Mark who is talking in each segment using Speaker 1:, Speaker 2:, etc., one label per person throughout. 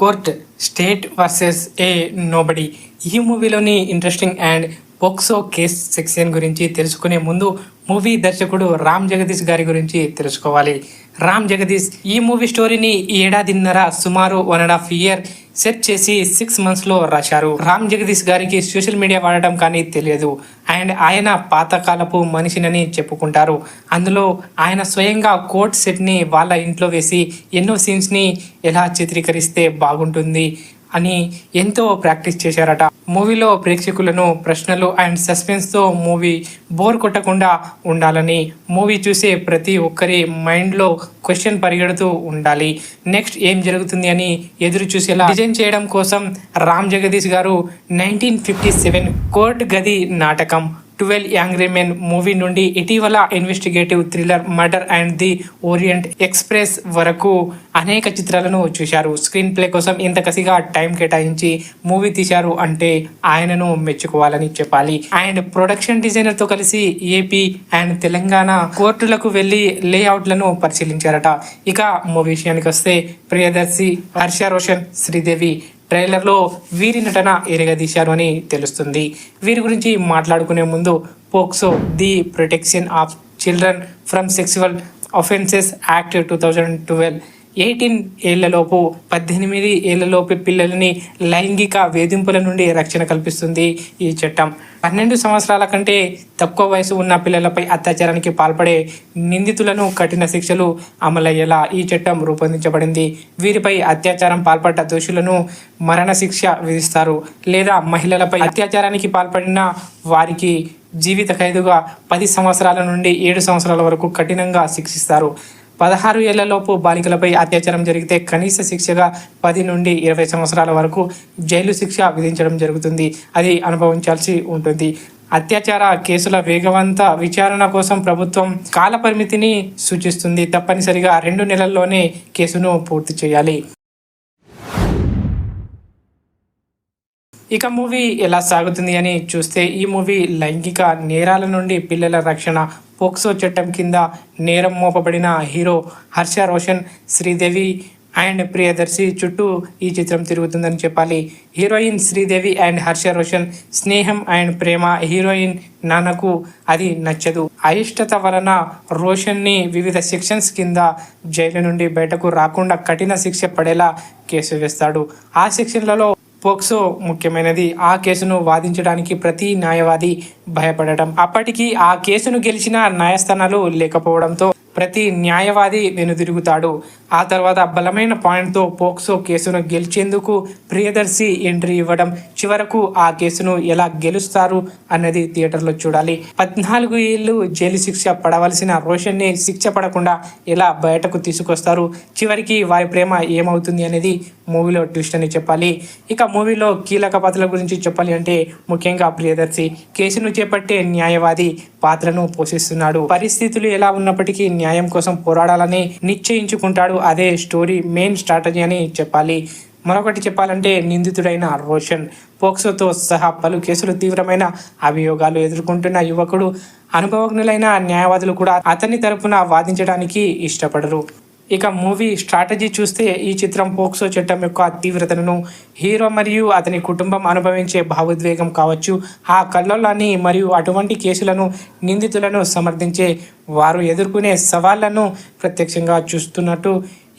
Speaker 1: Court state versus a nobody. ఈ మూవీలోని interesting and POCSO case section గురించి తెలుసుకునే ముందు మూవీ దర్శకుడు రామ్ జగదీష్ గారి గురించి తెలుసుకోవాలి. రామ్ జగదీష్ ఈ మూవీ స్టోరీని ఏడాదిన్నర సుమారు 1.5 year సెట్ చేసి 6 months రాశారు. రామ్ జగదీష్ గారికి సోషల్ మీడియా వాడటం కానీ తెలియదు అండ్ ఆయన పాతకాలపు మనిషినని చెప్పుకుంటారు. అందులో ఆయన స్వయంగా కోర్ట్ సెట్ని వాళ్ళ ఇంట్లో వేసి ఎన్నో సీన్స్ని ఎలా చిత్రీకరిస్తే బాగుంటుంది అని ఎంతో ప్రాక్టీస్ చేశారట. మూవీలో ప్రేక్షకులను ప్రశ్నలు అండ్ సస్పెన్స్తో మూవీ బోర్ కొట్టకుండా ఉండాలని, మూవీ చూసే ప్రతి ఒక్కరి మైండ్లో క్వశ్చన్ పరిగెడుతూ ఉండాలి, నెక్స్ట్ ఏం జరుగుతుంది అని ఎదురు చూసేలా డిజైన్ చేయడం కోసం రామ్ జగదీష్ గారు 1957 కోర్ట్ గది నాటకం, 12 Angry Men మూవీ నుండి ఇటీవల investigative thriller murder and the orient express వరకు అనేక చిత్రాలను చూశారు. స్క్రీన్ ప్లే కోసం ఇంత కసిగా టైం కేటాయించి మూవీ తీశారు అంటే ఆయనను మెచ్చుకోవాలని చెప్పాలి. అండ్ ప్రొడక్షన్ డిజైనర్ తో కలిసి ఏపీ అండ్ తెలంగాణ కోర్టులకు వెళ్లి లేఅవుట్లను పరిశీలించారట. ఇక మూవీ విషయానికి వస్తే ప్రియదర్శి, హర్ష రోషన్, శ్రీదేవి ట్రైలర్లో వీరి నటన ఎరగదీశారు అని తెలుస్తుంది. వీరి గురించి మాట్లాడుకునే ముందు POCSO the protection of children from sexual offences act 2012 18 ఏళ్లలోపు 18 ఏళ్లలోపు పిల్లలని లైంగిక వేధింపుల నుండి రక్షణ కల్పిస్తుంది ఈ చట్టం. 12 సంవత్సరాల కంటే తక్కువ వయసు ఉన్న పిల్లలపై అత్యాచారానికి పాల్పడే నిందితులను కఠిన శిక్షలు అమలయ్యేలా ఈ చట్టం రూపొందించబడింది. వీరిపై అత్యాచారం పాల్పడ్డ దోషులను మరణశిక్ష విధిస్తారు లేదా మహిళలపై అత్యాచారానికి పాల్పడిన వారికి జీవిత ఖైదుగా 10 సంవత్సరాల నుండి 7 సంవత్సరాల వరకు కఠినంగా శిక్షిస్తారు. 16 ఏళ్లలోపు బాలికలపై అత్యాచారం జరిగితే కనీస శిక్షగా 10 నుండి 20 సంవత్సరాల వరకు జైలు శిక్ష విధించడం జరుగుతుంది. అది అనుభవించాల్సి ఉంటుంది. అత్యాచార కేసుల వేగవంత విచారణ కోసం ప్రభుత్వం కాల పరిమితిని సూచిస్తుంది. తప్పనిసరిగా 2 నెలల్లోనే కేసును పూర్తి చేయాలి. ఇక మూవీ ఎలా సాగుతుంది అని చూస్తే ఈ మూవీ లైంగిక నేరాల నుండి పిల్లల రక్షణ, పోక్సో చట్టం కింద నేరం మోపబడిన హీరో హర్ష రోషన్, శ్రీదేవి అండ్ ప్రియదర్శి చుట్టూ ఈ చిత్రం తిరుగుతుందని చెప్పాలి. హీరోయిన్ శ్రీదేవి అండ్ హర్ష రోషన్ స్నేహం అండ్ ప్రేమ. హీరోయిన్ నాన్నకు అది నచ్చదు. అయిష్టత వలన రోషన్ని వివిధ సెక్షన్స్ కింద జైలు నుండి బయటకు రాకుండా కఠిన శిక్ష పడేలా కేసు వేస్తాడు. ఆ సెక్షన్లలో పోక్సో ముఖ్యమైనది. ఆ కేసును వాదించడానికి ప్రతి న్యాయవాది భయపడటం, అప్పటికి ఆ కేసును గెలిచిన న్యాయస్థానాలు లేకపోవడంతో ప్రతి న్యాయవాది వెనుదిరుగుతాడు. ఆ తర్వాత బలమైన పాయింట్తో పోక్సో కేసును గెలిచేందుకు ప్రియదర్శి ఎంట్రీ ఇవ్వడం, చివరకు ఆ కేసును ఎలా గెలుస్తారు అన్నది థియేటర్లో చూడాలి. 14 ఏళ్ళు జైలు శిక్ష పడవలసిన రోషన్ని శిక్ష పడకుండా ఎలా బయటకు తీసుకొస్తారు, చివరికి వారి ప్రేమ ఏమవుతుంది అనేది మూవీలో ట్విస్ట్ అని చెప్పాలి. ఇక మూవీలో కీలక పాత్రల గురించి చెప్పాలి అంటే ముఖ్యంగా ప్రియదర్శి కేసును చేపట్టే న్యాయవాది పాత్రను పోషిస్తున్నాడు. పరిస్థితులు ఎలా ఉన్నప్పటికీ న్యాయం కోసం పోరాడాలని నిశ్చయించుకుంటాడు. అదే స్టోరీ మెయిన్ స్ట్రాటజీ అని చెప్పాలి. మరొకటి చెప్పాలంటే నిందితుడైన రోషన్ పోక్సోతో సహా పలు కేసులు తీవ్రమైన అభియోగాలు ఎదుర్కొంటున్న యువకుడు. అనుభవజ్ఞులైన న్యాయవాదులు కూడా అతని తరపున వాదించడానికి ఇష్టపడరు. ఇక మూవీ స్ట్రాటజీ చూస్తే ఈ చిత్రం పోక్సో చట్టం యొక్క తీవ్రతను, హీరో మరియు అతని కుటుంబం అనుభవించే భావోద్వేగం కావచ్చు, ఆ కల్లోలాన్ని మరియు అటువంటి కేసులను, నిందితులను సమర్థించే వారు ఎదుర్కొనే సవాళ్లను ప్రత్యక్షంగా చూస్తున్నట్టు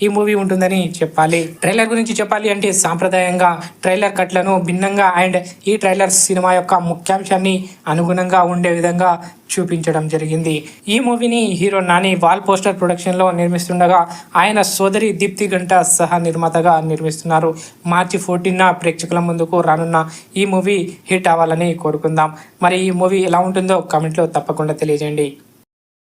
Speaker 1: ఈ మూవీ ఉంటుందని చెప్పాలి. ట్రైలర్ గురించి చెప్పాలి అంటే సాంప్రదాయంగా ట్రైలర్ కట్లను భిన్నంగా అండ్ ఈ ట్రైలర్ సినిమా యొక్క ముఖ్యాంశాన్ని అనుగుణంగా ఉండే విధంగా చూపించడం జరిగింది. ఈ మూవీని హీరో నాని వాల్ పోస్టర్ ప్రొడక్షన్లో నిర్మిస్తుండగా ఆయన సోదరి దీప్తి గంట సహా నిర్మాతగా నిర్మిస్తున్నారు. మార్చి 14న ప్రేక్షకుల ముందుకు రానున్న ఈ మూవీ హిట్ అవ్వాలని కోరుకుందాం. మరి ఈ మూవీ ఎలా ఉంటుందో కామెంట్లో తప్పకుండా తెలియజేయండి.